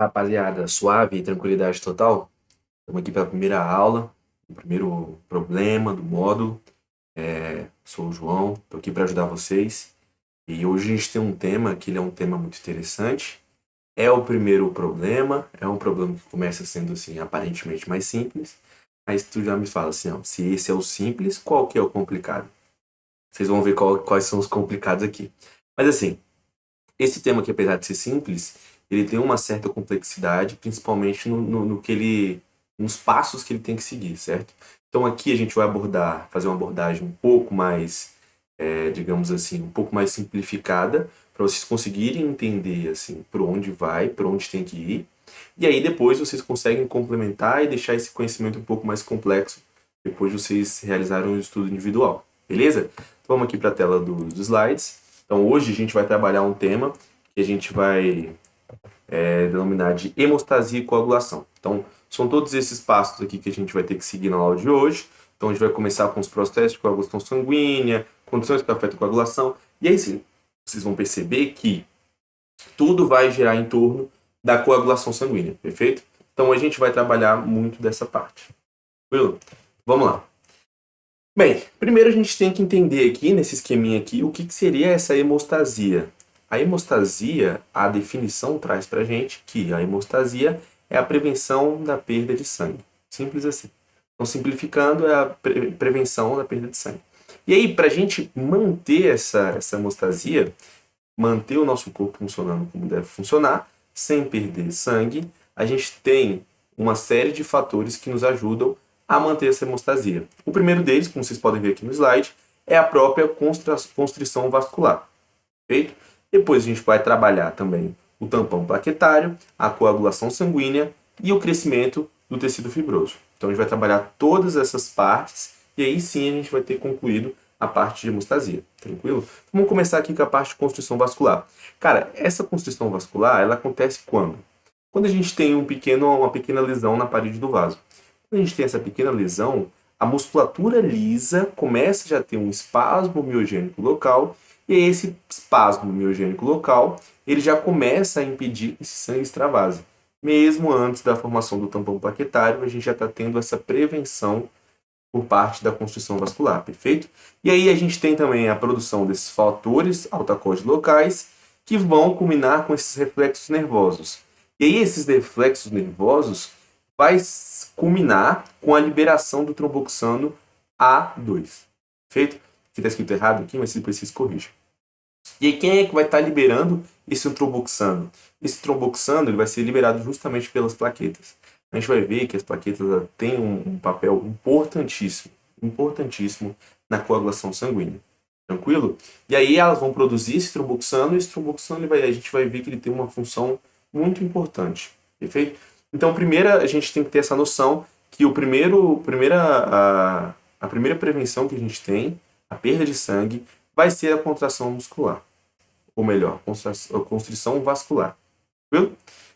Rapaziada, suave e tranquilidade total? Estamos aqui para a primeira aula, o primeiro problema do módulo. Sou o João, estou aqui para ajudar vocês. E hoje a gente tem um tema que ele é um tema muito interessante. É o primeiro problema, é um problema que começa sendo assim, aparentemente mais simples. Mas tu já me fala assim, ó, se esse é o simples, qual que é o complicado? Vocês vão ver quais são os complicados aqui. Mas assim, esse tema aqui, apesar de ser simples, ele tem uma certa complexidade, principalmente no que nos passos que ele tem que seguir, certo? Então aqui a gente vai fazer uma abordagem um pouco mais, digamos assim, um pouco mais simplificada, para vocês conseguirem entender assim, por onde vai, por onde tem que ir. E aí depois vocês conseguem complementar e deixar esse conhecimento um pouco mais complexo, depois de vocês realizarem um estudo individual, beleza? Então vamos aqui para a tela dos slides. Então hoje a gente vai trabalhar um tema que a gente vai denominar de hemostasia e coagulação. Então são todos esses passos aqui que a gente vai ter que seguir na aula de hoje. Então a gente vai começar com os processos de coagulação sanguínea, condições que afetam a coagulação, e aí sim, vocês vão perceber que tudo vai girar em torno da coagulação sanguínea, perfeito? Então a gente vai trabalhar muito dessa parte. Tranquilo? Vamos lá. Bem, primeiro a gente tem que entender aqui, nesse esqueminha aqui, o que seria essa hemostasia. A hemostasia, a definição traz pra gente que a hemostasia é a prevenção da perda de sangue. Simples assim. Então, simplificando, é a prevenção da perda de sangue. E aí, pra gente manter essa hemostasia, manter o nosso corpo funcionando como deve funcionar, sem perder sangue, a gente tem uma série de fatores que nos ajudam a manter essa hemostasia. O primeiro deles, como vocês podem ver aqui no slide, é a própria constrição vascular. Perfeito? Depois a gente vai trabalhar também o tampão plaquetário, a coagulação sanguínea e o crescimento do tecido fibroso. Então a gente vai trabalhar todas essas partes e aí sim a gente vai ter concluído a parte de hemostasia. Tranquilo? Vamos começar aqui com a parte de constrição vascular. Cara, essa constrição vascular, ela acontece quando? Quando a gente tem uma pequena lesão na parede do vaso. Quando a gente tem essa pequena lesão, a musculatura lisa começa já a ter um espasmo miogênico local, e esse espasmo miogênico local, ele já começa a impedir que esse sangue extravase. Mesmo antes da formação do tampão plaquetário, a gente já está tendo essa prevenção por parte da constrição vascular, perfeito? E aí a gente tem também a produção desses fatores alta-code locais, que vão culminar com esses reflexos nervosos. E aí esses reflexos nervosos vai culminar com a liberação do tromboxano A2. Perfeito? Aqui está escrito errado aqui, mas se precisa corrigir. E aí quem é que vai estar liberando esse tromboxano? Esse tromboxano ele vai ser liberado justamente pelas plaquetas. A gente vai ver que as plaquetas têm um papel importantíssimo na coagulação sanguínea. Tranquilo? E aí elas vão produzir esse tromboxano e esse tromboxano a gente vai ver que ele tem uma função muito importante. Perfeito? Então, primeiro a gente tem que ter essa noção que a primeira prevenção que a gente tem, a perda de sangue, vai ser a contração muscular. Ou melhor, a constrição vascular. Tranquilo?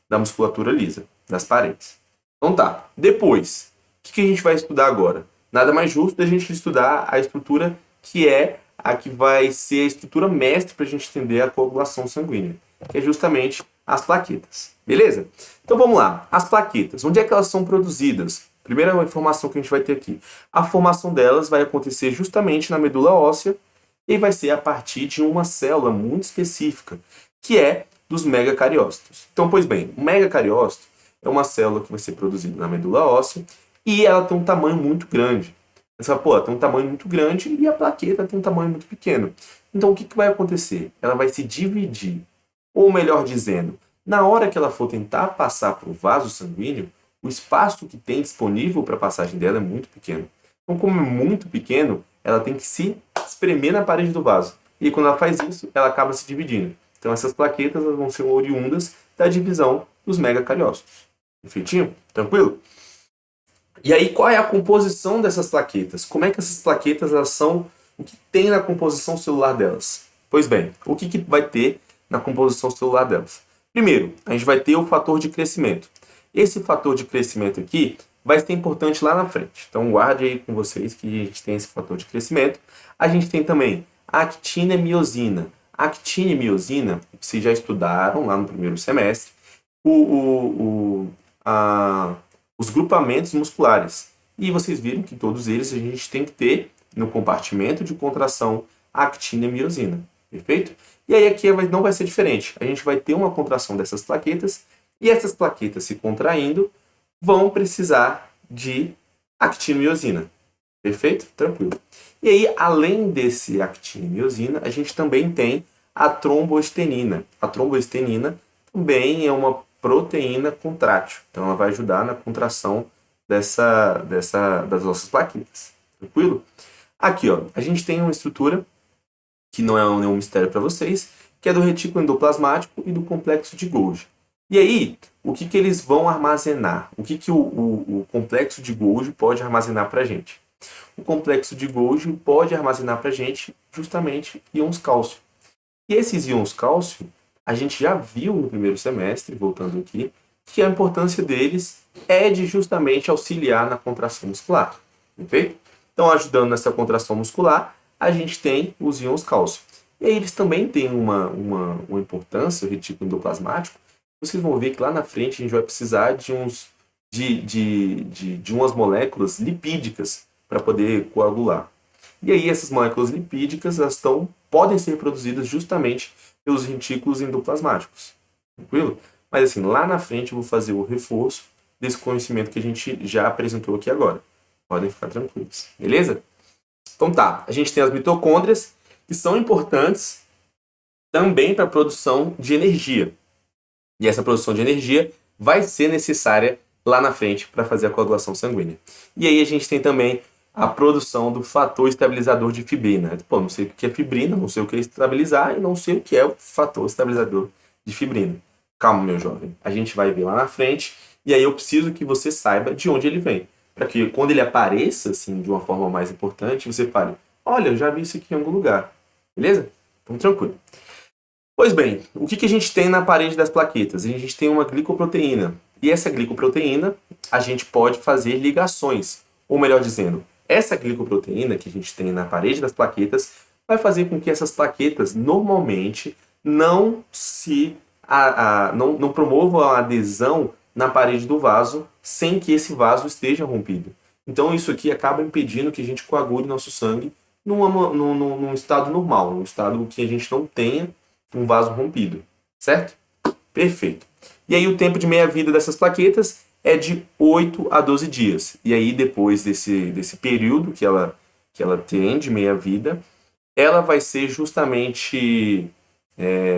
Da musculatura lisa, das paredes. Então tá. Depois, o que a gente vai estudar agora? Nada mais justo da gente estudar a estrutura que é a que vai ser a estrutura mestre para a gente entender a coagulação sanguínea, que é justamente as plaquetas. Beleza? Então vamos lá. As plaquetas, onde é que elas são produzidas? Primeira informação que a gente vai ter aqui. A formação delas vai acontecer justamente na medula óssea e vai ser a partir de uma célula muito específica, que é dos megacariócitos. Então, pois bem, o megacariócito é uma célula que vai ser produzida na medula óssea e ela tem um tamanho muito grande. Você fala, pô, ela tem um tamanho muito grande e a plaqueta tem um tamanho muito pequeno. Então, o que vai acontecer? Ela vai se dividir. Ou melhor dizendo, na hora que ela for tentar passar para o vaso sanguíneo, o espaço que tem disponível para a passagem dela é muito pequeno. Então, como é muito pequeno, ela tem que se espremer na parede do vaso. E quando ela faz isso, ela acaba se dividindo. Então, essas plaquetas vão ser oriundas da divisão dos megacariócitos. Perfeitinho? Tranquilo? E aí, qual é a composição dessas plaquetas? Como é que essas plaquetas elas são, o que tem na composição celular delas? Pois bem, o que vai ter na composição celular delas? Primeiro, a gente vai ter o fator de crescimento. Esse fator de crescimento aqui vai ser importante lá na frente. Então, guarde aí com vocês que a gente tem esse fator de crescimento. A gente tem também a actina e miosina. A actina e miosina, vocês já estudaram lá no primeiro semestre, o, o, o- a- os grupamentos musculares. E vocês viram que todos eles a gente tem que ter no compartimento de contração actina e miosina. Perfeito? E aí aqui não vai ser diferente. A gente vai ter uma contração dessas plaquetas e essas plaquetas se contraindo vão precisar de actina e miosina. Perfeito? Tranquilo. E aí, além desse actina e miosina, a gente também tem a tromboestenina. A tromboestenina também é uma proteína contrátil. Então, ela vai ajudar na contração das nossas plaquetas. Tranquilo? Aqui, ó, a gente tem uma estrutura que não é nenhum mistério para vocês, que é do retículo endoplasmático e do complexo de Golgi. E aí, o que eles vão armazenar? O que o complexo de Golgi pode armazenar para a gente? O complexo de Golgi pode armazenar para a gente justamente íons cálcio. E esses íons cálcio, a gente já viu no primeiro semestre, voltando aqui, que a importância deles é de justamente auxiliar na contração muscular. Perfeito? Então, ajudando nessa contração muscular, a gente tem os íons cálcio. E aí eles também têm uma importância, o retículo endoplasmático. Vocês vão ver que lá na frente a gente vai precisar de umas moléculas lipídicas para poder coagular. E aí essas moléculas lipídicas podem ser produzidas justamente pelos retículos endoplasmáticos. Tranquilo? Mas assim, lá na frente eu vou fazer o reforço desse conhecimento que a gente já apresentou aqui agora. Podem ficar tranquilos. Beleza? Então tá, a gente tem as mitocôndrias, que são importantes também para a produção de energia. E essa produção de energia vai ser necessária lá na frente para fazer a coagulação sanguínea. E aí a gente tem também a produção do fator estabilizador de fibrina. Pô, não sei o que é fibrina, não sei o que é estabilizar e não sei o que é o fator estabilizador de fibrina. Calma, meu jovem. A gente vai ver lá na frente e aí eu preciso que você saiba de onde ele vem. Para que quando ele apareça assim, de uma forma mais importante, você fale, olha, eu já vi isso aqui em algum lugar. Beleza? Então, tranquilo. Pois bem, o que a gente tem na parede das plaquetas? A gente tem uma glicoproteína. E essa glicoproteína, a gente pode fazer ligações. Ou melhor dizendo, essa glicoproteína que a gente tem na parede das plaquetas vai fazer com que essas plaquetas normalmente não promovam a adesão na parede do vaso sem que esse vaso esteja rompido. Então isso aqui acaba impedindo que a gente coagule nosso sangue num estado normal, num estado que a gente não tenha um vaso rompido, certo? Perfeito. E aí o tempo de meia-vida dessas plaquetas é de 8 a 12 dias. E aí depois desse período que ela tem de meia-vida, ela vai ser justamente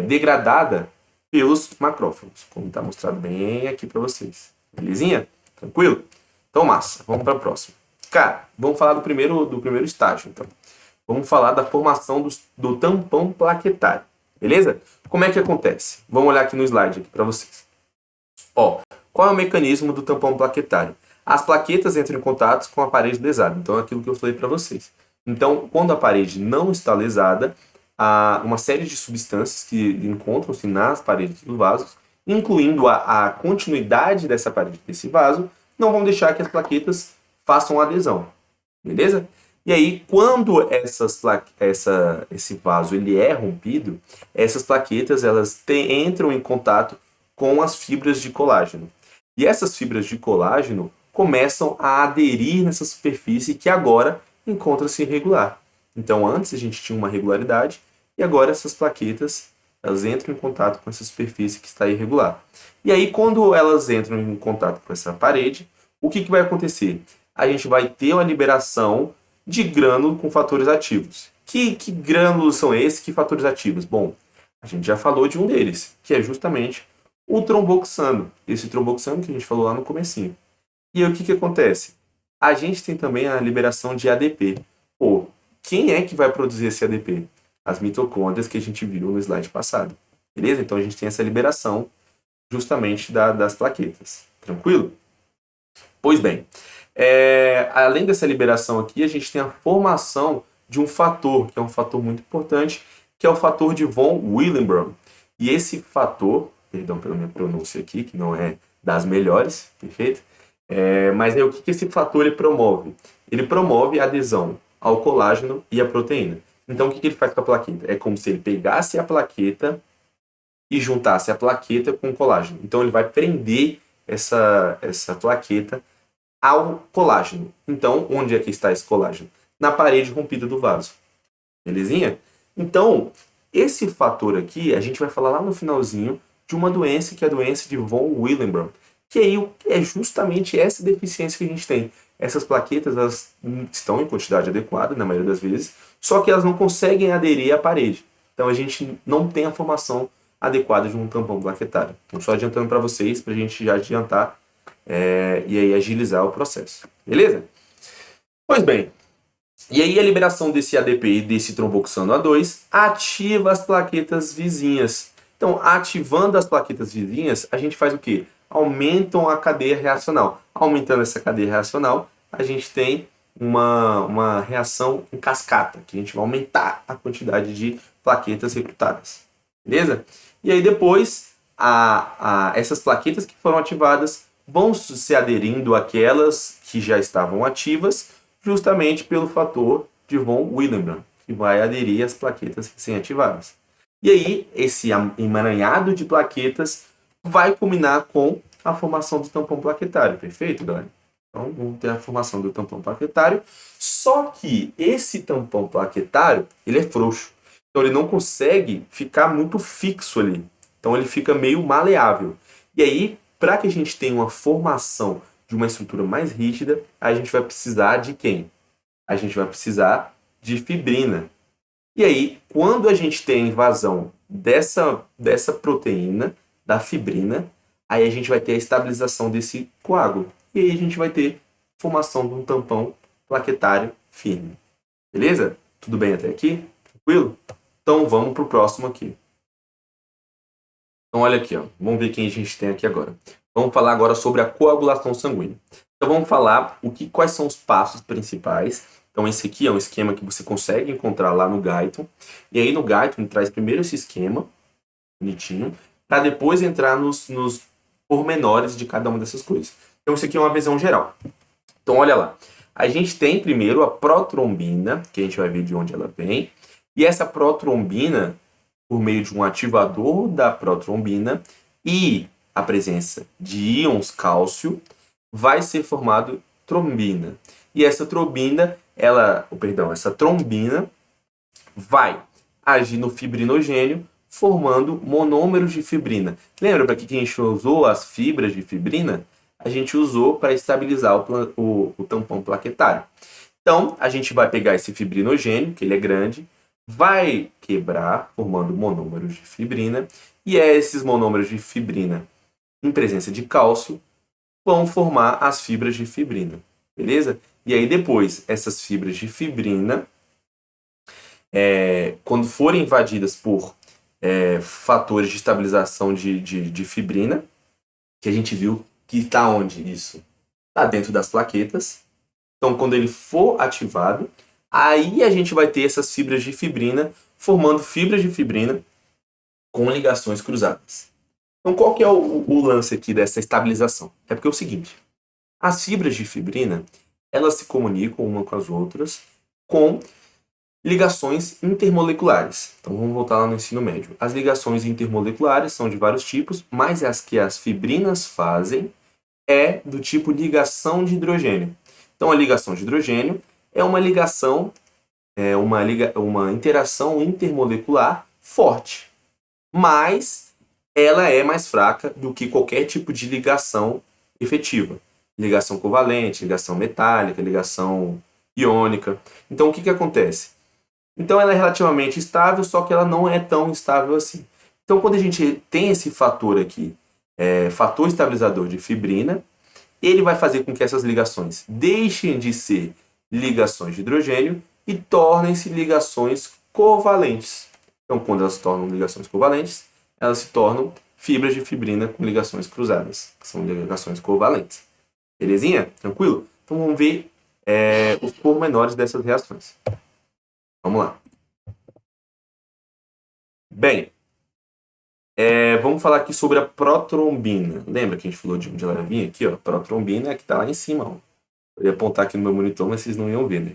degradada pelos macrófagos, como está mostrado bem aqui para vocês. Belezinha? Tranquilo? Então, massa. Vamos para a próxima. Cara, vamos falar do primeiro estágio, então. Vamos falar da formação do tampão plaquetário. Beleza? Como é que acontece? Vamos olhar aqui no slide para vocês. Ó, qual é o mecanismo do tampão plaquetário? As plaquetas entram em contato com a parede lesada. Então, é aquilo que eu falei para vocês. Então, quando a parede não está lesada, há uma série de substâncias que encontram-se nas paredes dos vasos, incluindo a continuidade dessa parede desse vaso, não vão deixar que as plaquetas façam adesão. Beleza? E aí, quando esse vaso ele é rompido, essas plaquetas entram em contato com as fibras de colágeno. E essas fibras de colágeno começam a aderir nessa superfície que agora encontra-se irregular. Então, antes a gente tinha uma regularidade e agora essas plaquetas elas entram em contato com essa superfície que está irregular. E aí, quando elas entram em contato com essa parede, o que vai acontecer? A gente vai ter uma liberação de grânulo com fatores ativos. Que grânulos são esses? Que fatores ativos? Bom, a gente já falou de um deles, que é justamente o tromboxano. Esse tromboxano que a gente falou lá no comecinho. E aí, o que acontece? A gente tem também a liberação de ADP. Pô, quem é que vai produzir esse ADP? As mitocôndrias que a gente viu no slide passado. Beleza? Então a gente tem essa liberação justamente das plaquetas. Tranquilo? Pois bem, além dessa liberação aqui, a gente tem a formação de um fator, que é um fator muito importante, que é o fator de von Willebrand. E esse fator, perdão pela minha pronúncia aqui, que não é das melhores, perfeito? Mas aí, o que esse fator ele promove? Ele promove a adesão ao colágeno e à proteína. Então, o que ele faz com a plaqueta? É como se ele pegasse a plaqueta e juntasse a plaqueta com o colágeno. Então ele vai prender essa plaqueta ao colágeno. Então, onde é que está esse colágeno? Na parede rompida do vaso. Belezinha? Então, esse fator aqui, a gente vai falar lá no finalzinho de uma doença, que é a doença de von Willebrand, que aí é justamente essa deficiência que a gente tem. Essas plaquetas, elas estão em quantidade adequada, na maioria das vezes, só que elas não conseguem aderir à parede. Então, a gente não tem a formação adequada de um tampão plaquetário. Então, só adiantando para vocês, para a gente já adiantar e aí agilizar o processo. Beleza? Pois bem, e aí a liberação desse ADP e desse tromboxano A2 ativa as plaquetas vizinhas. Então, ativando as plaquetas vizinhas, a gente faz o quê? Aumentam a cadeia reacional. Aumentando essa cadeia reacional, a gente tem uma reação em cascata, que a gente vai aumentar a quantidade de plaquetas recrutadas. Beleza? E aí depois, essas plaquetas que foram ativadas vão se aderindo àquelas que já estavam ativas, justamente pelo fator de von Willebrand, que vai aderir às plaquetas recém-ativadas. E aí, esse emaranhado de plaquetas vai culminar com a formação do tampão plaquetário. Perfeito, galera? Então, vamos ter a formação do tampão plaquetário. Só que esse tampão plaquetário, ele é frouxo. Então, ele não consegue ficar muito fixo ali. Então, ele fica meio maleável. E aí, para que a gente tenha uma formação de uma estrutura mais rígida, a gente vai precisar de quem? A gente vai precisar de fibrina. E aí, quando a gente tem a invasão dessa proteína, da fibrina, aí a gente vai ter a estabilização desse coágulo. E aí a gente vai ter formação de um tampão plaquetário firme. Beleza? Tudo bem até aqui? Tranquilo? Então vamos para o próximo aqui. Então olha aqui, ó. Vamos ver quem a gente tem aqui agora. Vamos falar agora sobre a coagulação sanguínea. Então vamos falar quais são os passos principais. Então esse aqui é um esquema que você consegue encontrar lá no Guyton. E aí no Guyton traz primeiro esse esquema, bonitinho, para depois entrar nos pormenores de cada uma dessas coisas. Então isso aqui é uma visão geral. Então olha lá. A gente tem primeiro a protrombina, que a gente vai ver de onde ela vem. E essa protrombina, por meio de um ativador da protrombina e a presença de íons cálcio, vai ser formado trombina. E essa trombina, essa trombina vai agir no fibrinogênio, formando monômeros de fibrina. Lembra para que a gente usou as fibras de fibrina? A gente usou para estabilizar o tampão plaquetário. Então, a gente vai pegar esse fibrinogênio, que ele é grande, vai quebrar, formando monômeros de fibrina, e esses monômeros de fibrina, em presença de cálcio, vão formar as fibras de fibrina, beleza? E aí depois, essas fibras de fibrina, quando forem invadidas por fatores de estabilização de fibrina, que a gente viu que está onde isso? Está dentro das plaquetas. Então, quando ele for ativado, aí a gente vai ter essas fibras de fibrina formando fibras de fibrina com ligações cruzadas. Então, qual que é o lance aqui dessa estabilização? É porque é o seguinte, as fibras de fibrina, elas se comunicam uma com as outras com ligações intermoleculares. Então, vamos voltar lá no ensino médio. As ligações intermoleculares são de vários tipos, mas as que as fibrinas fazem é do tipo ligação de hidrogênio. Então, a ligação de hidrogênio é uma ligação, uma interação intermolecular forte, mas ela é mais fraca do que qualquer tipo de ligação efetiva. Ligação covalente, ligação metálica, ligação iônica. Então, o que acontece? Então, ela é relativamente estável, só que ela não é tão estável assim. Então, quando a gente tem esse fator aqui, fator estabilizador de fibrina, ele vai fazer com que essas ligações deixem de ser ligações de hidrogênio e tornem-se ligações covalentes. Então, quando elas se tornam ligações covalentes, elas se tornam fibras de fibrina com ligações cruzadas, que são ligações covalentes. Belezinha? Tranquilo? Então, vamos ver os pormenores dessas reações. Vamos lá. Bem, vamos falar aqui sobre a protrombina. Lembra que a gente falou de onde ela vinha aqui? Ó, a protrombina é que está lá em cima. Ó. Eu ia apontar aqui no meu monitor, mas vocês não iam ver, né?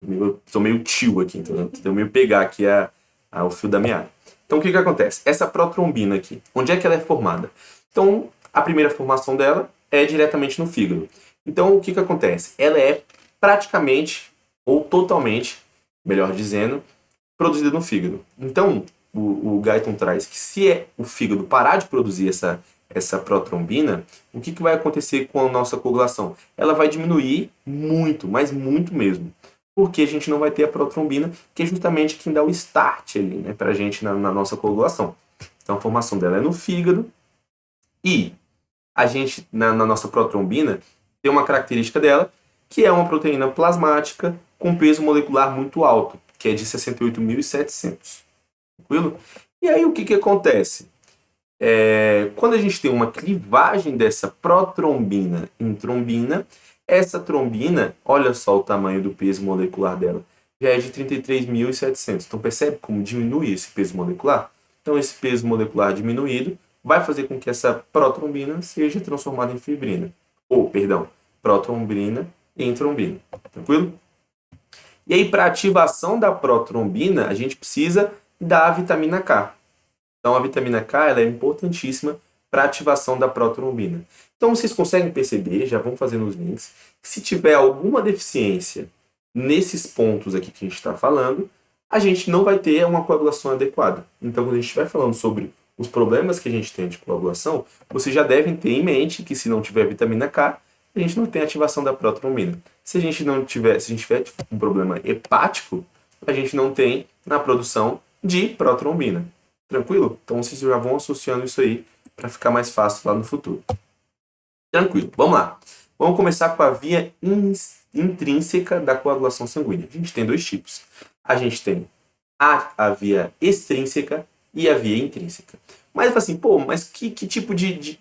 Eu sou meio tio aqui, então eu meio pegar aqui o fio da meada. Então, o que acontece? Essa protrombina aqui, onde é que ela é formada? Então, a primeira formação dela é diretamente no fígado. Então, o que acontece? Ela é praticamente, ou totalmente, melhor dizendo, produzida no fígado. Então, o Guyton traz que se o fígado parar de produzir essa protrombina, o que vai acontecer com a nossa coagulação? Ela vai diminuir muito, mas muito mesmo. Porque a gente não vai ter a protrombina, que é justamente quem dá o start ali, né, pra gente na nossa coagulação. Então, a formação dela é no fígado. E a gente, na nossa protrombina, tem uma característica dela, que é uma proteína plasmática com peso molecular muito alto, que é de 68.700. Tranquilo? E aí, o que acontece? Quando a gente tem uma clivagem dessa protrombina em trombina, essa trombina, olha só o tamanho do peso molecular dela, já é de 33.700. Então percebe como diminui esse peso molecular? Então esse peso molecular diminuído vai fazer com que essa protrombina seja transformada em fibrina. Ou, perdão, protrombina em trombina. Tranquilo? E aí, para ativação da protrombina, a gente precisa da vitamina K. Então, a vitamina K ela é importantíssima para a ativação da protrombina. Então, vocês conseguem perceber, já vão fazendo os links, que se tiver alguma deficiência nesses pontos aqui que a gente está falando, a gente não vai ter uma coagulação adequada. Então, quando a gente estiver falando sobre os problemas que a gente tem de coagulação, vocês já devem ter em mente que se não tiver vitamina K, a gente não tem ativação da protrombina. Se a gente tiver um problema hepático, a gente não tem na produção de protrombina. Tranquilo? Então vocês já vão associando isso aí para ficar mais fácil lá no futuro. Tranquilo, vamos lá. Vamos começar com a via intrínseca da coagulação sanguínea. A gente tem dois tipos. A gente tem a via extrínseca e a via intrínseca. Mas assim, mas que tipo de...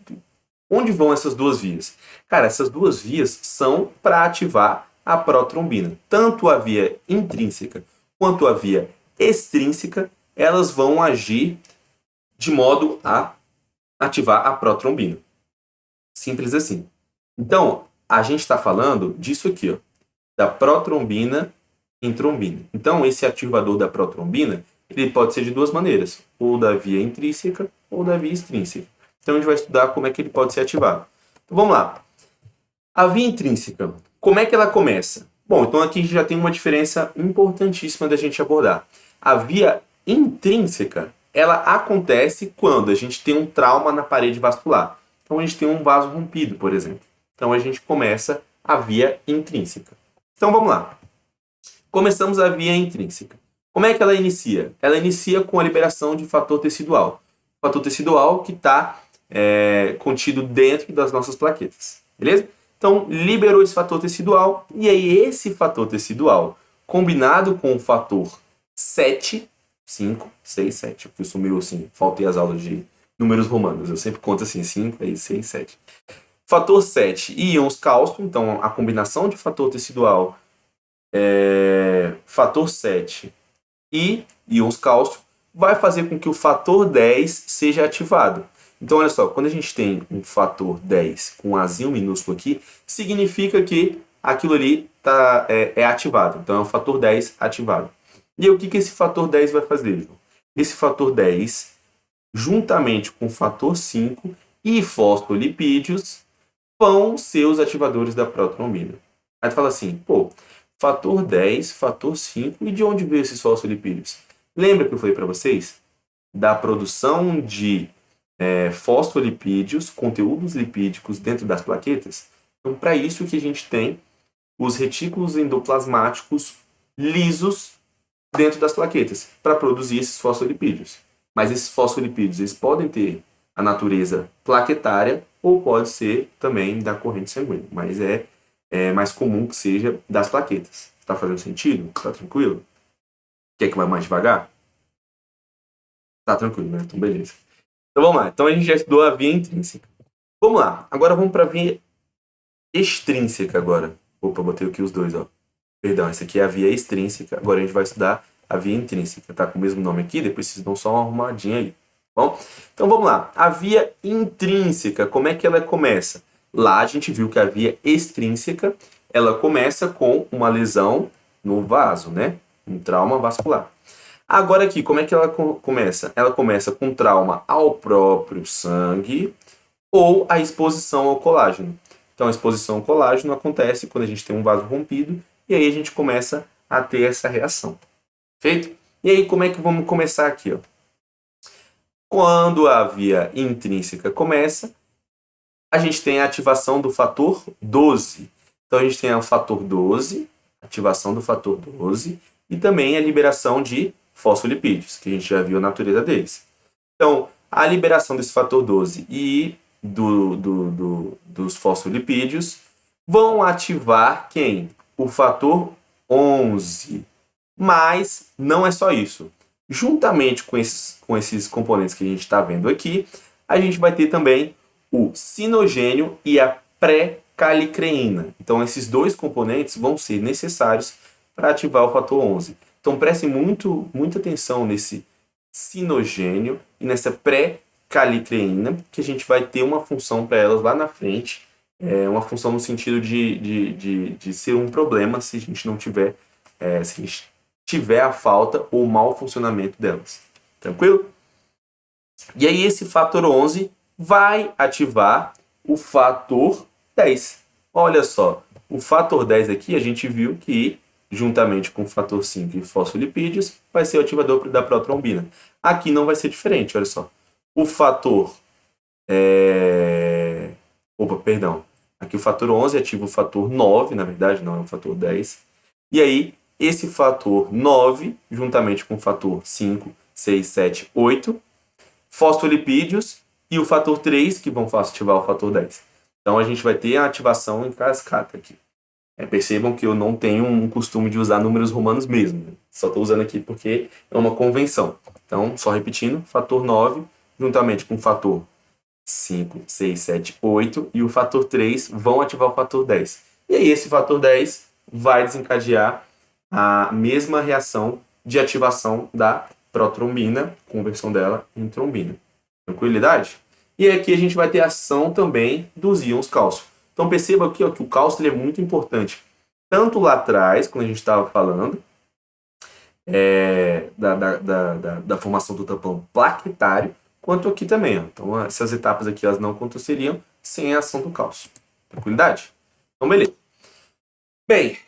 Onde vão essas duas vias? Cara, essas duas vias são para ativar a protrombina. Tanto a via intrínseca quanto a via extrínseca, elas vão agir de modo a ativar a protrombina. Simples assim. Então, a gente está falando disso aqui, ó, da protrombina em trombina. Então, esse ativador da protrombina, ele pode ser de duas maneiras, ou da via intrínseca ou da via extrínseca. Então, a gente vai estudar como é que ele pode ser ativado. Então, vamos lá. A via intrínseca, como é que ela começa? Bom, então aqui a gente já tem uma diferença importantíssima da gente abordar. A via intrínseca, ela acontece quando a gente tem um trauma na parede vascular. Então, a gente tem um vaso rompido, por exemplo. Então, a gente começa a via intrínseca. Então, vamos lá. Começamos a via intrínseca. Como é que ela inicia? Ela inicia com a liberação de fator tecidual. Fator tecidual que está contido dentro das nossas plaquetas. Beleza? Então, liberou esse fator tecidual. E aí, esse fator tecidual, combinado com o fator 7, 5, 6, 7. Eu sumiu assim, faltei as aulas de números romanos. Eu sempre conto assim, 5, aí 6, 7. Fator 7 e íons cálcio. Então, a combinação de fator tecidual, fator 7 e íons cálcio vai fazer com que o fator 10 seja ativado. Então, olha só, quando a gente tem um fator 10 com um azinho minúsculo aqui, significa que aquilo ali é ativado. Então, é o fator 10 ativado. E o que esse fator 10 vai fazer, João? Esse fator 10, juntamente com o fator 5 e fosfolipídios, vão ser os ativadores da protrombina. Aí tu fala assim, fator 10, fator 5, e de onde veio esses fosfolipídios? Lembra que eu falei para vocês da produção de fosfolipídios, conteúdos lipídicos dentro das plaquetas? Então, para isso que a gente tem os retículos endoplasmáticos lisos dentro das plaquetas, para produzir esses fosfolipídios. Mas esses fosfolipídios, eles podem ter a natureza plaquetária ou pode ser também da corrente sanguínea, mas é mais comum que seja das plaquetas. Tá fazendo sentido? Tá tranquilo? Quer que vá mais devagar? Tá tranquilo, né? Então, beleza. Então, vamos lá. Então, a gente já estudou a via intrínseca. Vamos lá. Agora, vamos para a via extrínseca agora. Opa, botei aqui os dois, ó. Perdão, essa aqui é a via extrínseca. Agora, a gente vai estudar a via intrínseca. Tá com o mesmo nome aqui? Depois vocês dão só uma arrumadinha aí. Bom, então, vamos lá. A via intrínseca, como é que ela começa? Lá, a gente viu que a via extrínseca, ela começa com uma lesão no vaso, né? Um trauma vascular. Agora aqui, como é que ela começa? Ela começa com trauma ao próprio sangue ou a exposição ao colágeno. Então, a exposição ao colágeno acontece quando a gente tem um vaso rompido e aí a gente começa a ter essa reação. Feito? E aí, como é que vamos começar aqui? Ó? Quando a via intrínseca começa, a gente tem a ativação do fator 12. Então, a gente tem o fator 12, ativação do fator 12, e também a liberação de fosfolipídios, que a gente já viu a natureza deles. Então, a liberação desse fator 12 e dos fosfolipídios vão ativar quem? O fator 11. Mas não é só isso. Juntamente com esses componentes que a gente está vendo aqui, a gente vai ter também o sinogênio e a pré-calicreína. Então, esses dois componentes vão ser necessários para ativar o fator 11. Então, prestem muita atenção nesse sinogênio e nessa pré-calicreína, que a gente vai ter uma função para elas lá na frente, uma função no sentido de ser um problema se a gente não tiver, se a gente tiver a falta ou o mau funcionamento delas. Tranquilo? E aí esse fator 11 vai ativar o fator 10. Olha só, o fator 10 aqui a gente viu que, juntamente com o fator 5 e fosfolipídios, vai ser o ativador da protrombina. Aqui não vai ser diferente, olha só. O fator... Aqui o fator 11 ativa o fator 9, na verdade, não é o fator 10. E aí, esse fator 9, juntamente com o fator 5, 6, 7, 8, fosfolipídios e o fator 3, que vão ativar o fator 10. Então, a gente vai ter a ativação em cascata aqui. Percebam que eu não tenho um costume de usar números romanos mesmo. Né? Só estou usando aqui porque é uma convenção. Então, só repetindo, fator 9, juntamente com o fator 5, 6, 7, 8 e o fator 3 vão ativar o fator 10. E aí esse fator 10 vai desencadear a mesma reação de ativação da protrombina, conversão dela em trombina. Tranquilidade? E aqui a gente vai ter ação também dos íons cálcio. Então perceba aqui ó, que o cálcio ele é muito importante. Tanto lá atrás, quando a gente estava falando da formação do tampão plaquetário, quanto aqui também. Ó. Então essas etapas aqui elas não aconteceriam sem a ação do cálcio. Tranquilidade? Então beleza. Bem,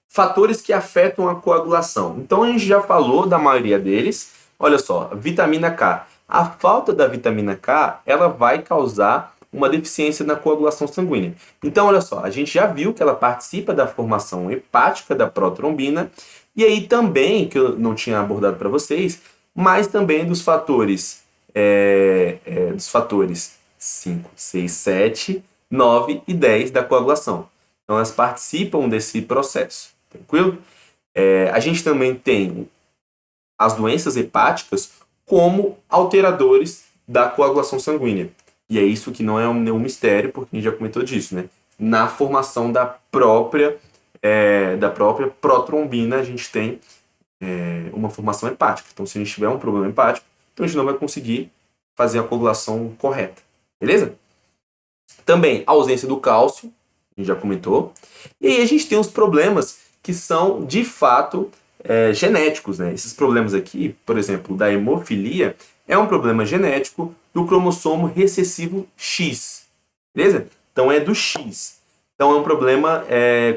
fatores que afetam a coagulação. Então a gente já falou da maioria deles. Olha só, vitamina K. A falta da vitamina K, ela vai causar uma deficiência na coagulação sanguínea. Então, olha só, a gente já viu que ela participa da formação hepática da protrombina, e aí também, que eu não tinha abordado para vocês, mas também dos fatores 5, 6, 7, 9 e 10 da coagulação. Então, elas participam desse processo, tranquilo? A gente também tem as doenças hepáticas como alteradores da coagulação sanguínea. E é isso que não é nenhum mistério, porque a gente já comentou disso, né? Na formação da própria protrombina, a gente tem uma formação hepática. Então, se a gente tiver um problema hepático, então a gente não vai conseguir fazer a coagulação correta. Beleza? Também, a ausência do cálcio, a gente já comentou. E aí a gente tem os problemas que são, de fato, genéticos, né? Esses problemas aqui, por exemplo, da hemofilia, é um problema genético do cromossomo recessivo X. Beleza? Então é do X. Então é um problema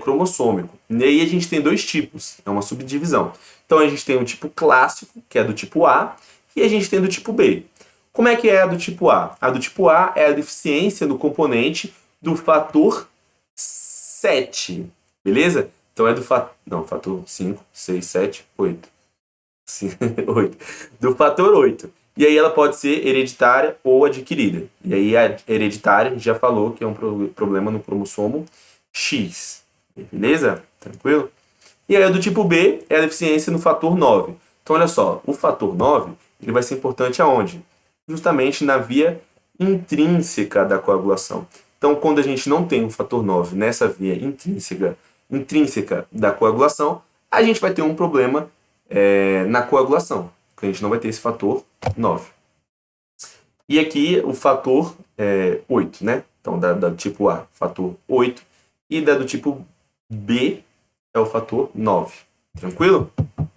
cromossômico. E aí a gente tem dois tipos, é uma subdivisão. Então a gente tem o tipo clássico, que é do tipo A, e a gente tem do tipo B. Como é que é a do tipo A? A do tipo A é a deficiência do componente do fator 7. Beleza? Então é do fator 5, 6, 7, 8. 8. Do fator 8. E aí ela pode ser hereditária ou adquirida. E aí a hereditária, a gente já falou que é um problema no cromossomo X. Beleza? Tranquilo? E aí a do tipo B é a deficiência no fator 9. Então olha só, o fator 9 ele vai ser importante aonde? Justamente na via intrínseca da coagulação. Então quando a gente não tem o fator 9 nessa via intrínseca da coagulação, a gente vai ter um problema na coagulação, porque a gente não vai ter esse fator 9. E aqui o fator 8, né? Então da do tipo A, fator 8, e da do tipo B é o fator 9. Tranquilo?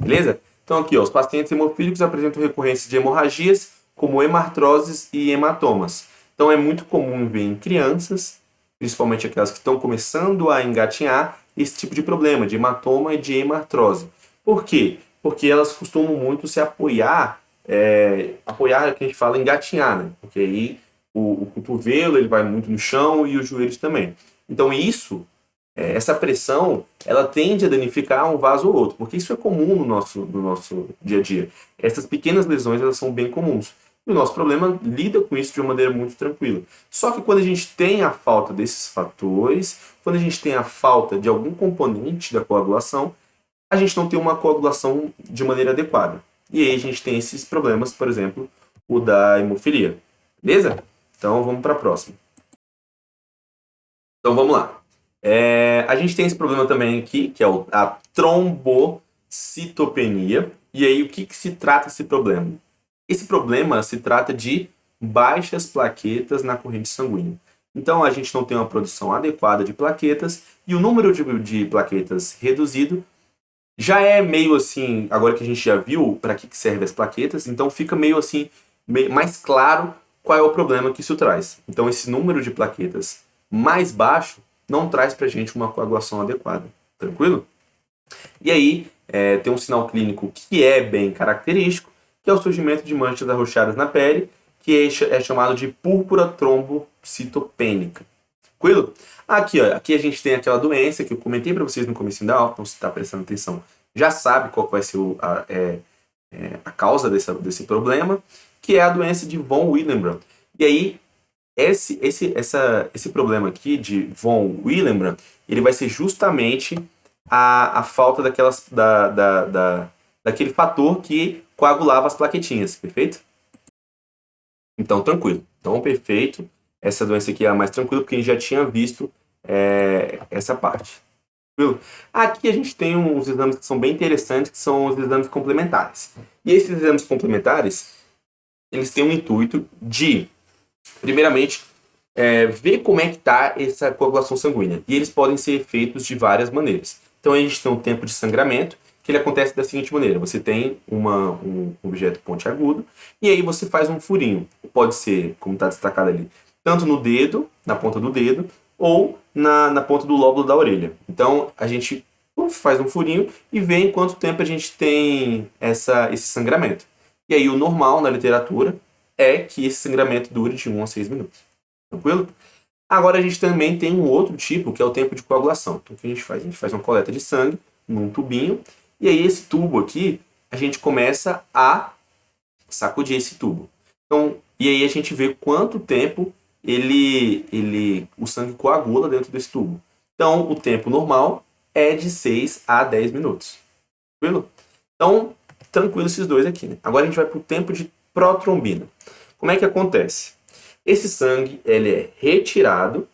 beleza? Então aqui, ó, os pacientes hemofílicos apresentam recorrência de hemorragias, como hemartroses e hematomas. Então é muito comum ver em crianças, principalmente aquelas que estão começando a engatinhar, esse tipo de problema, de hematoma e de hemartrose. Por quê? Porque elas costumam muito se apoiar, apoiar é o que a gente fala engatinhar, né? Porque aí o cotovelo ele vai muito no chão e os joelhos também. Então isso, essa pressão, ela tende a danificar um vaso ou outro, porque isso é comum no nosso dia a dia. Essas pequenas lesões, elas são bem comuns. E o nosso problema lida com isso de uma maneira muito tranquila. Só que quando a gente tem a falta desses fatores, quando a gente tem a falta de algum componente da coagulação, a gente não tem uma coagulação de maneira adequada. E aí a gente tem esses problemas, por exemplo, o da hemofilia. Beleza? Então vamos para a próxima. Então vamos lá. A gente tem esse problema também aqui, que é a trombocitopenia. E aí o que se trata esse problema? Esse problema se trata de baixas plaquetas na corrente sanguínea. Então a gente não tem uma produção adequada de plaquetas e o número de plaquetas reduzido já é meio assim, agora que a gente já viu para que servem as plaquetas, então fica meio assim, mais claro qual é o problema que isso traz. Então esse número de plaquetas mais baixo não traz para a gente uma coagulação adequada. Tranquilo? E aí tem um sinal clínico que é bem característico, que é o surgimento de manchas arroxeadas na pele, que é chamado de púrpura trombocitopênica. Tranquilo? Aqui, ó, aqui a gente tem aquela doença que eu comentei para vocês no começo da aula, então se está prestando atenção, já sabe qual vai ser a causa desse problema, que é a doença de von Willebrand. E aí, esse problema aqui de von Willebrand, ele vai ser justamente a falta daquele fator que coagulava as plaquetinhas, perfeito? Então, tranquilo. Então, perfeito. Essa doença aqui é a mais tranquila, porque a gente já tinha visto essa parte. Tranquilo? Aqui a gente tem uns exames que são bem interessantes, que são os exames complementares. E esses exames complementares, eles têm o intuito de, primeiramente, ver como é que está essa coagulação sanguínea. E eles podem ser feitos de várias maneiras. Então, a gente tem um tempo de sangramento, que ele acontece da seguinte maneira. Você tem um objeto pontiagudo, e aí você faz um furinho. Pode ser, como está destacado ali, tanto no dedo, na ponta do dedo, ou na ponta do lóbulo da orelha. Então, a gente faz um furinho e vê em quanto tempo a gente tem esse sangramento. E aí, o normal na literatura é que esse sangramento dure de 1 a 6 minutos. Tranquilo? Agora, a gente também tem um outro tipo, que é o tempo de coagulação. Então, o que a gente faz? A gente faz uma coleta de sangue num tubinho, e aí esse tubo aqui, a gente começa a sacudir esse tubo. Então, e aí a gente vê quanto tempo o sangue coagula dentro desse tubo. Então, o tempo normal é de 6 a 10 minutos. Tranquilo? Então, tranquilo esses dois aqui. Né? Agora a gente vai para o tempo de protrombina. Como é que acontece? Esse sangue ele é retirado,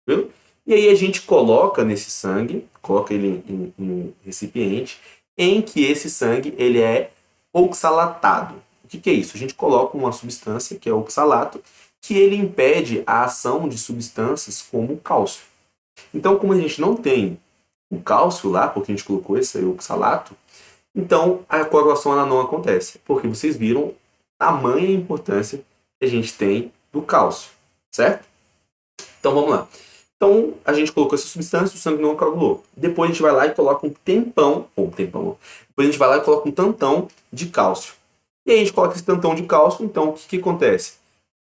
tranquilo? E aí a gente coloca nesse sangue, coloca ele em um recipiente, em que esse sangue ele é oxalatado. O que é isso? A gente coloca uma substância, que é o oxalato, que ele impede a ação de substâncias como o cálcio. Então, como a gente não tem o cálcio lá, porque a gente colocou esse oxalato, então a coagulação ela não acontece, porque vocês viram a tamanha importância que a gente tem do cálcio, certo? Então, vamos lá. Então, a gente colocou essa substância, o sangue não coagulou. Depois a gente vai lá e coloca um depois a gente vai lá e coloca um tantão de cálcio. E aí a gente coloca esse tantão de cálcio, então o que acontece?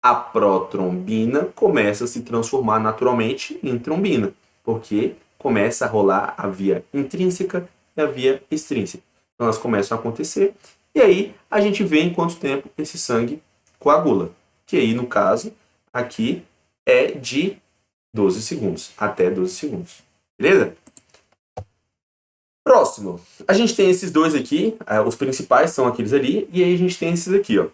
A protrombina começa a se transformar naturalmente em trombina, porque começa a rolar a via intrínseca e a via extrínseca. Então elas começam a acontecer, e aí a gente vê em quanto tempo esse sangue coagula, que aí no caso, aqui é de 12 segundos, até 12 segundos. Beleza? Próximo. A gente tem esses dois aqui, os principais são aqueles ali, e aí a gente tem esses aqui, ó,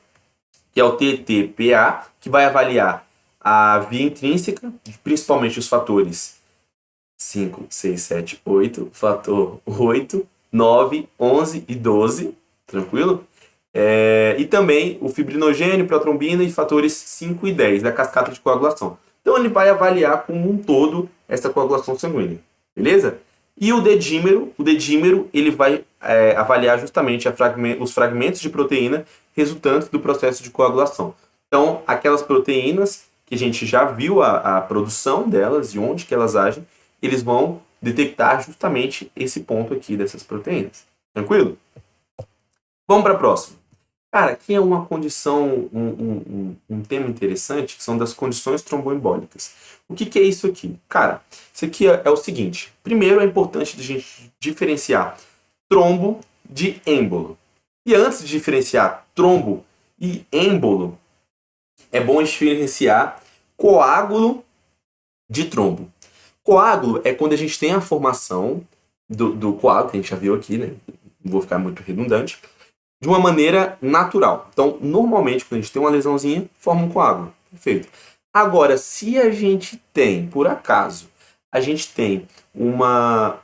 que é o TTPA, que vai avaliar a via intrínseca, principalmente os fatores 5, 6, 7, 8, fator 8, 9, 11 e 12, tranquilo? E também o fibrinogênio, protrombina e fatores 5 e 10 da cascata de coagulação. Então ele vai avaliar como um todo essa coagulação sanguínea, beleza? E o dedímero ele vai avaliar justamente os fragmentos de proteína resultantes do processo de coagulação. Então, aquelas proteínas que a gente já viu a produção delas e onde que elas agem, eles vão detectar justamente esse ponto aqui dessas proteínas. Tranquilo? Vamos para a próxima. Cara, aqui é uma condição, um tema interessante, que são das condições tromboembólicas. O que é isso aqui? Cara, isso aqui é o seguinte. Primeiro, é importante a gente diferenciar trombo de êmbolo. E antes de diferenciar trombo e êmbolo, é bom diferenciar coágulo de trombo. Coágulo é quando a gente tem a formação do coágulo, que a gente já viu aqui, né? Não vou ficar muito redundante, de uma maneira natural. Então, normalmente, quando a gente tem uma lesãozinha, forma um coágulo. Perfeito. Agora, se a gente tem, por acaso, a gente tem uma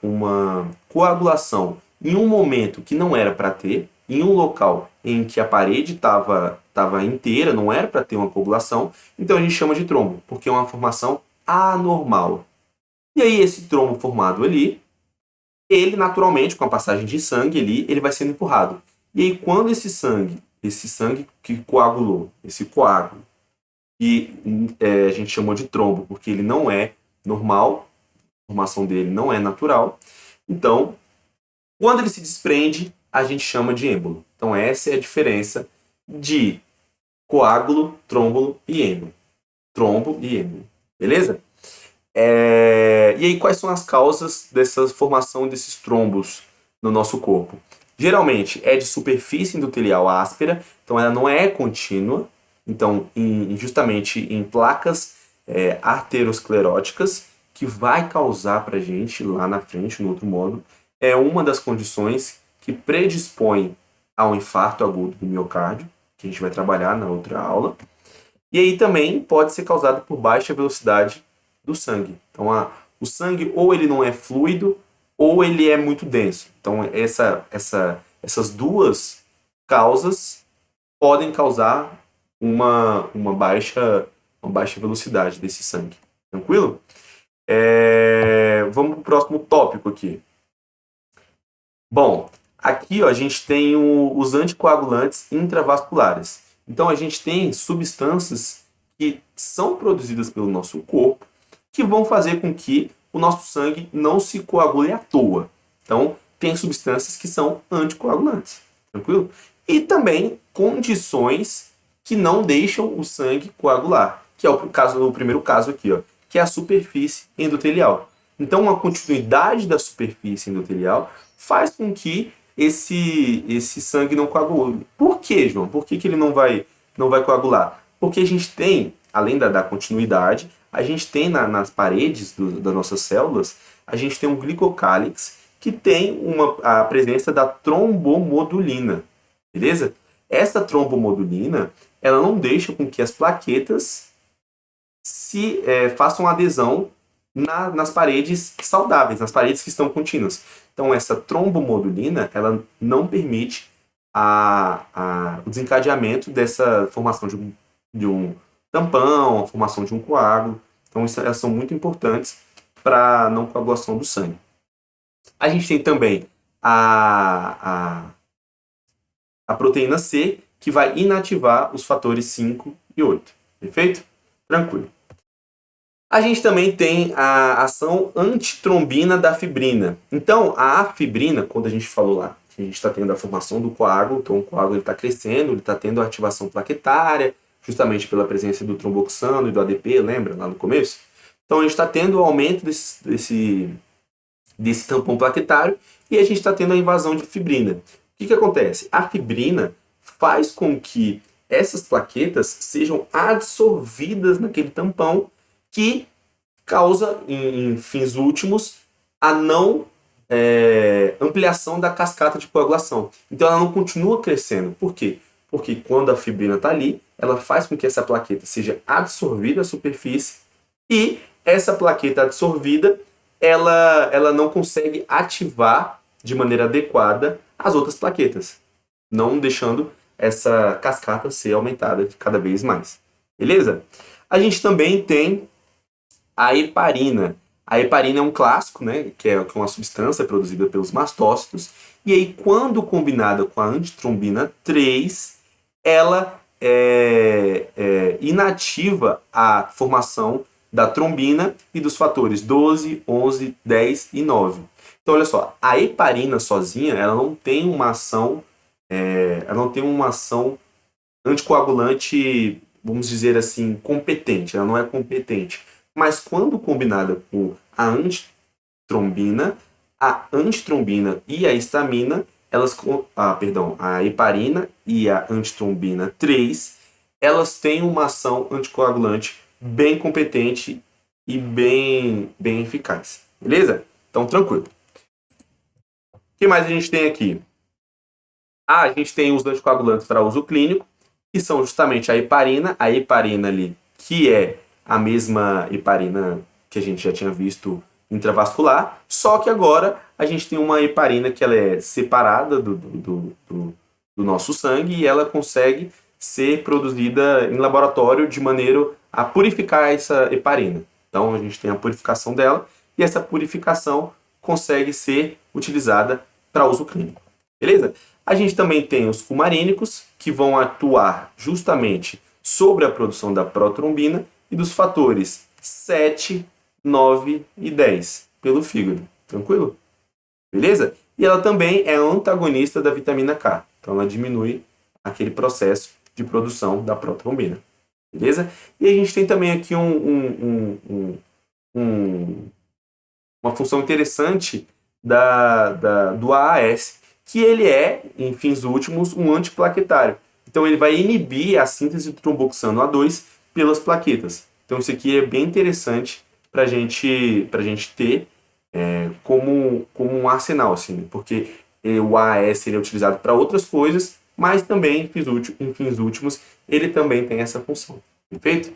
coagulação em um momento que não era para ter, em um local em que a parede estava inteira, não era para ter uma coagulação, então a gente chama de trombo, porque é uma formação anormal. E aí, esse trombo formado ali, ele naturalmente, com a passagem de sangue ali, ele vai sendo empurrado. E aí, quando esse sangue que coagulou, esse coágulo, que a gente chamou de trombo, porque ele não é normal, a formação dele não é natural, então, quando ele se desprende, a gente chama de êmbolo. Então, essa é a diferença de coágulo, trômbolo e êmbolo. Trombo e êmbolo. Beleza? E aí, quais são as causas dessa formação desses trombos no nosso corpo? Geralmente é de superfície endotelial áspera, então ela não é contínua. Então, justamente em placas arterioscleróticas, que vai causar para a gente lá na frente, no outro módulo, é uma das condições que predispõe ao infarto agudo do miocárdio, que a gente vai trabalhar na outra aula. E aí também pode ser causado por baixa velocidade do sangue. Então, o sangue ou ele não é fluido ou ele é muito denso. Então, essas duas causas podem causar uma baixa velocidade desse sangue. Tranquilo? Vamos para o próximo tópico aqui. Bom, aqui ó, a gente tem os anticoagulantes intravasculares. Então, a gente tem substâncias que são produzidas pelo nosso corpo que vão fazer com que o nosso sangue não se coagule à toa. Então, tem substâncias que são anticoagulantes, tranquilo? E também condições que não deixam o sangue coagular, que é o primeiro caso aqui, ó, que é a superfície endotelial. Então, a continuidade da superfície endotelial faz com que esse sangue não coagule. Por quê, João? Por que ele não vai coagular? Porque a gente tem, além da continuidade, a gente tem nas paredes das nossas células, a gente tem um glicocálix que tem a presença da trombomodulina, beleza? Essa trombomodulina, ela não deixa com que as plaquetas façam adesão nas paredes saudáveis, nas paredes que estão contínuas. Então, essa trombomodulina, ela não permite o desencadeamento dessa formação de um tampão, a formação de um coágulo. Então, elas são muito importantes para a não coagulação do sangue. A gente tem também a proteína C, que vai inativar os fatores 5 e 8. Perfeito? Tranquilo. A gente também tem a ação antitrombina da fibrina. Então, a fibrina, quando a gente falou lá, que a gente está tendo a formação do coágulo, então o coágulo está crescendo, ele está tendo a ativação plaquetária, justamente pela presença do tromboxano e do ADP, lembra, lá no começo? Então, a gente está tendo o aumento desse tampão plaquetário e a gente está tendo a invasão de fibrina. O que acontece? A fibrina faz com que essas plaquetas sejam absorvidas naquele tampão, que causa, em fins últimos, a não ampliação da cascata de coagulação. Então ela não continua crescendo. Por quê? Porque quando a fibrina está ali, ela faz com que essa plaqueta seja absorvida à superfície e essa plaqueta absorvida, ela não consegue ativar de maneira adequada as outras plaquetas, não deixando essa cascata ser aumentada cada vez mais. Beleza? A gente também tem a heparina. A heparina é um clássico, né, que é uma substância produzida pelos mastócitos, e aí quando combinada com a antitrombina 3, ela inativa a formação da trombina e dos fatores 12, 11, 10 e 9. Então, olha só, a heparina sozinha, ela não tem uma ação, anticoagulante, vamos dizer assim, competente, ela não é competente. Mas quando combinada com a antitrombina e a histamina, a heparina e a antitrombina 3, elas têm uma ação anticoagulante bem competente e bem eficaz. Beleza? Então, tranquilo. O que mais a gente tem aqui? A gente tem os anticoagulantes para uso clínico, que são justamente a heparina ali, que é a mesma heparina que a gente já tinha visto intravascular, só que agora a gente tem uma heparina que ela é separada do nosso sangue e ela consegue ser produzida em laboratório de maneira a purificar essa heparina. Então a gente tem a purificação dela e essa purificação consegue ser utilizada para uso clínico. Beleza? A gente também tem os cumarínicos, que vão atuar justamente sobre a produção da protrombina e dos fatores 7, 9 e 10 pelo fígado. Tranquilo? Beleza? E ela também é antagonista da vitamina K. Então ela diminui aquele processo de produção da protrombina. Beleza? E a gente tem também aqui uma função interessante do AAS, que ele é, em fins últimos, um antiplaquetário. Então ele vai inibir a síntese do tromboxano A2 pelas plaquetas. Então isso aqui é bem interessante para a gente ter como um arsenal, assim, porque o AAS ele é utilizado para outras coisas, mas também, em fins últimos, ele também tem essa função. Perfeito?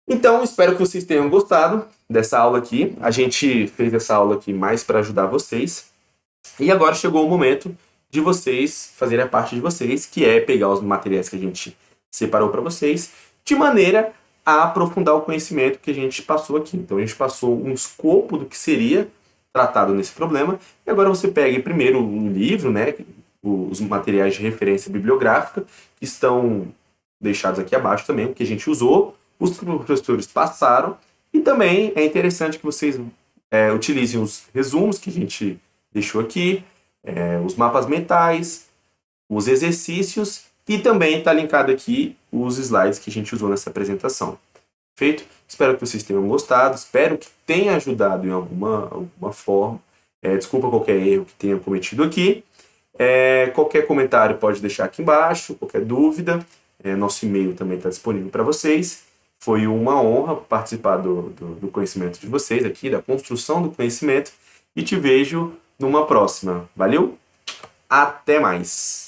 Então, espero que vocês tenham gostado dessa aula aqui. A gente fez essa aula aqui mais para ajudar vocês. E agora chegou o momento de vocês fazerem a parte de vocês, que é pegar os materiais que a gente separou para vocês, de maneira a aprofundar o conhecimento que a gente passou aqui. Então, a gente passou um escopo do que seria tratado nesse problema. E agora você pega primeiro o livro, né, os materiais de referência bibliográfica, que estão deixados aqui abaixo também, o que a gente usou, os professores passaram, e também é interessante que vocês utilizem os resumos que a gente deixou aqui, os mapas mentais, os exercícios, e também está linkado aqui os slides que a gente usou nessa apresentação. Feito? Espero que vocês tenham gostado, espero que tenha ajudado em alguma forma. Desculpa qualquer erro que tenha cometido aqui. Qualquer comentário pode deixar aqui embaixo, qualquer dúvida. Nosso e-mail também está disponível para vocês. Foi uma honra participar do conhecimento de vocês aqui, da construção do conhecimento, e te vejo numa próxima. Valeu? Até mais!